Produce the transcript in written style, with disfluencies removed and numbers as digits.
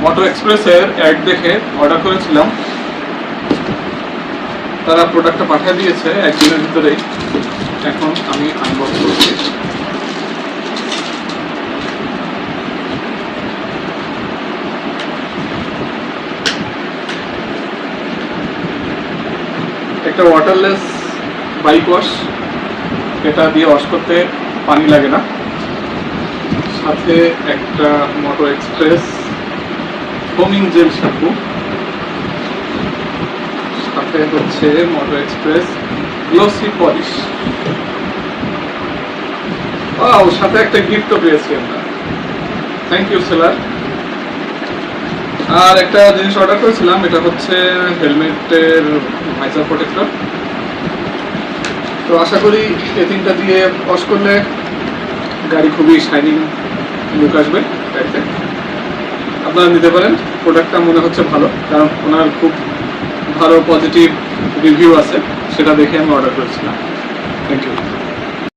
মোটো এক্সপ্রেসের অ্যাড দেখে অর্ডার করেছিলাম, তারা প্রোডাক্টটা পাঠিয়ে দিয়েছে একদিনের ভিতরেই। এখন আমি আনবক্স করছি। একটা ওয়াটারলেস বাইক ওয়াশ, এটা দিয়ে ওয়াশ করতে পানি লাগে না। সাথে একটা মোটো এক্সপ্রেস ফোমিং জেল শ্যাম্পু, সাথে হচ্ছে মোটো এক্সপ্রেস গ্লসি পলিশ। সাথে একটা গিফটও পেয়েছি আমরা, থ্যাংক ইউ সেলার। আর একটা জিনিস অর্ডার করেছিলাম, এটা হচ্ছে হেলমেটের ভাইজার প্রোটেক্টর। তো আশা করি এই তিনটা দিয়ে ওয়াশ করলে গাড়ি খুবই শাইনিং লুক আসবে গাড়িতে। আপনারা নিতে পারেন, প্রোডাক্টটা মনে হচ্ছে ভালো, কারণ ওনার খুব ভালো পজিটিভ রিভিউ আছে, সেটা দেখে আমি অর্ডার করেছিলাম। Thank you.